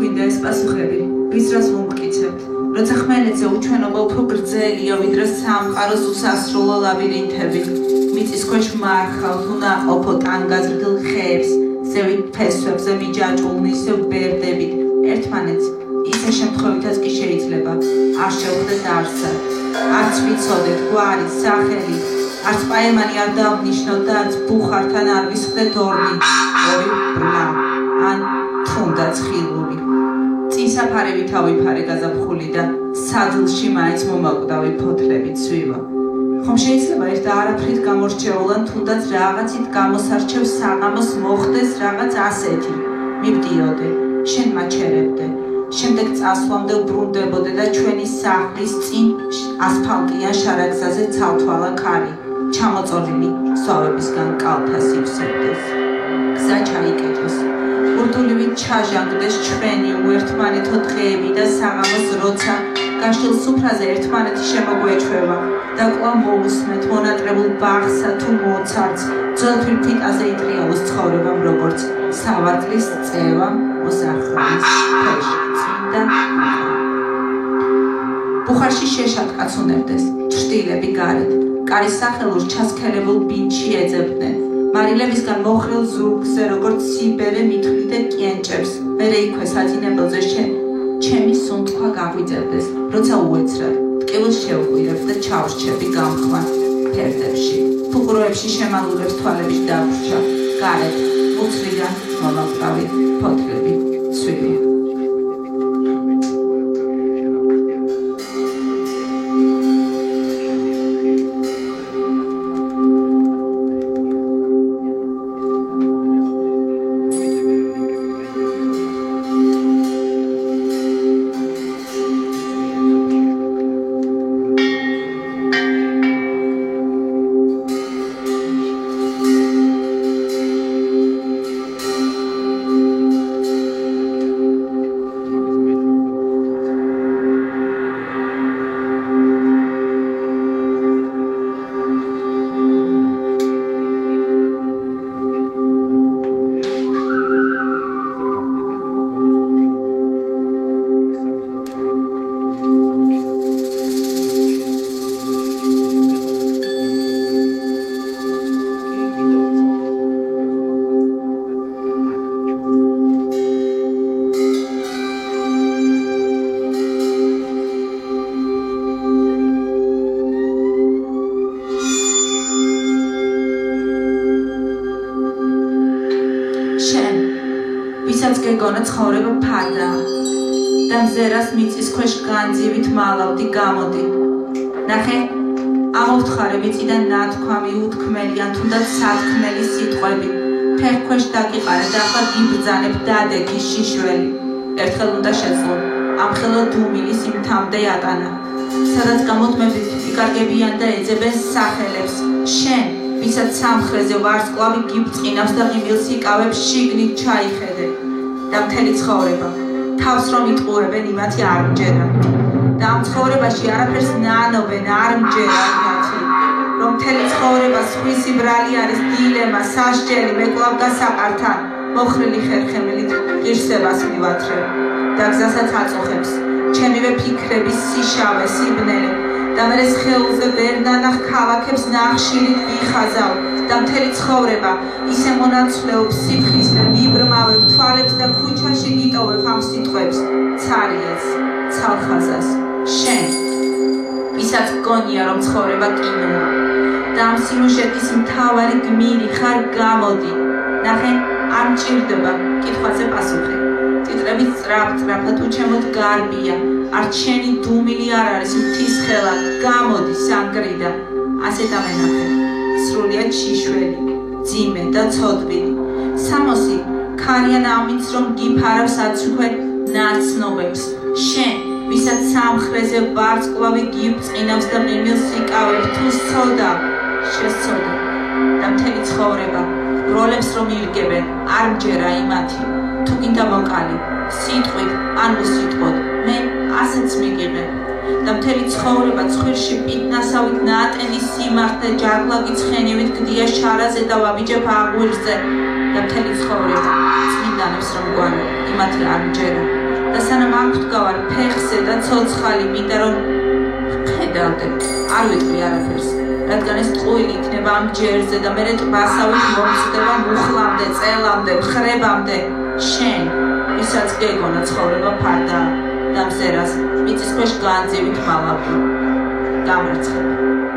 გვინდა ეს პასუხები, ვის რას ვუმტკიცებთ, როცა ხმელეთზე უჩვენობა უფრო გრძელია, ვიდრე სამყაროს უსასრულო ლაბირინთები, მიწის ქვეშ მარხავ თუ ნაყოფო ტანგაზრდილ ხეებს, ზევით ფესვებზე მიჯაჭვულნი ისევ ბერდებით, ერთმანეთს ისე შემთხვევითაც კი შეიძლება არ შევხვდეთ არსად, არც ვიცოდეთ გვარი, სახელი, არც პაემანი არ დავნიშნოთ და არც ბუხართან არ ვისხდეთ ორნი, ორი ბრმა, ან თუნდაც ხილული. წინსაფარებით ავიფარე გაზაფხული და საძილში მაინც მომაკვდავი ფოთლებით ცვივა. ხომ შეიძლება ერთ და არაფრით გამორჩეულან თუნდაც რაღაცით გამოსარჩევ საღამოს მოხდეს რაღაც ასეთი. მივდიოდე, შენ მაჩერებდე. შემდეგ წასვლამდე უბრუნდებოდე და ჩვენი სახლის წინ ასფალტიან შარაგზაზე ცალთვალა ქარი, ჩამოწოლილი სვავებისგან კალთა სივსებდეს. გზა ჩაიკეტოს. ურდულივით ჩაჟანგდეს ჩვენი უერთმანეთო დღეები და საღამოს როცა გაშლილ სუფრაზე ერთმანეთი შემოგვეჩვევა და კვლავ მოусმეთ მონატრებულ ბაღსა თუ მოცარტს ძველ ფირფიტაზე იტრიალოს ცხოვრებამ როგორც სავარდლის წევა მოსახლის და ბუხარში შეშად კაცუნებდეს ჩრდილები გარეთ კარის სახელურს ჩასქელებულ ბინჩი ეძებდნენ მარილებისგან მოხრილ ზურგზე როგორც სიბერე მithვლიდე კიენჭებს მერე იქვე საძინებელზე ჩემი სუნთქვა გაგვიძებდეს როცა უეცრად ტკივილს შევყვირებ და ჩავრჩები გამხვან ფერდებში ფუღუროებში შემალულებს თვალების დავრჩა გარეთ მუცლიდან მომაკვდავი ფოთლები ცვივა გეგონა ცხოვრება ფარდაა და მზერას მიწის ქვეშ განძივით მალავდი გამოდი ნახე ამოვთხარე მიწიდან ნათქვამი უთქმელი ან თუნდაც სათქმელი სიტყვები ფერქვეშ დაგიყარე და ახლა გიბრძანებ დადეგი შიშველი ერთხელ უნდა შეძლო ამხელა დუმილის იმთამდე ატანა სადაც გამოდმებით იკარგებიან და ეძებენ სახელებს შენ ვისაც სამხრეზე ვარსკვლავი გიბწყინავს და ღიმილს იკავებს შიგნით ჩაიხედე და მთელი ცხოვრება თავს რომ იტყურებენ იმათი არ მჯერა და ამ ცხოვრებაში არაფერს ნანობენ არ მჯერა იმათი რომ მთელი ცხოვრება სხვისი ბრალი არის დილემა სასჯელი მეკლავ გასაყართან მოხრილი ხერხემილით ღირსებას მივათრებ და გზასაც აწუხებს ჩემივე ფიქრების სიშავე სიბნელე და მე სხეულზე ვერ ნანახ ქალაქებს ნახშირით ვიხაზავ და მთელი ცხოვრება ისე მონაცვლეობს სიფხიზლე ვიბრმავებ თვალებს და ქუჩაში გიტოვებ ამ სიტყვებს ცარიელს ცალხაზას შენ ვისაც გონია რომ ცხოვრება კინოა და ამ სიუჟეტის მთავარი გმირი ხარ გამოდი ნახე არ მჭირდება კითხვაზე პასუხი ტიტრები სწრაფად უჩემოდ გარბია არც შენი დუმილი არ არის მთის ხელა გამოდი სამგრიდა ასე დამენახე სრულიად შიშველი, ძიმე და ცოდვილი. სამოსი ქარიან ამინც რომ გიფარავს აცუქვე ნაცნობებს. შენ, ვისაც სამხრეზე ვარსკვლავი გიბწყინავს და ღიმილს იკავებ თუ სწოდა, შესწოდა. და მთელი ცხოვრება როლებს რომ ირგებენ, არ მჯერა იმათი. თუ გინდა მოკალი, სიტყვით ან უსიტყვოდ, მე ასეც მიგიღებ. და მთელი ცხოვრება ცხვირში პიტნასავით ნაატენი სიმართლე ჯარგლაგი ცხენივით გდია შარაზე და ვაბიჯებ აღვირზე და მთელი ცხოვრება წმინდანებს რომ გვანო იმათი არ მჯერა და სანამ აქვდგავარ ფეხზე და ცოცხალი მინდა რომ ხედავდე არ ვიტყვი არაფერს რადგან ეს ტყუილი იქნება ამ ჯერზე და მე ტბასავით მომწდება მუხლამდე წელამდე მხრებამდე შენ ისაც გეგონა ცხოვრება ფარდა და მზერას მიწის ქვეშ განძივით მალავდი გამარცხებ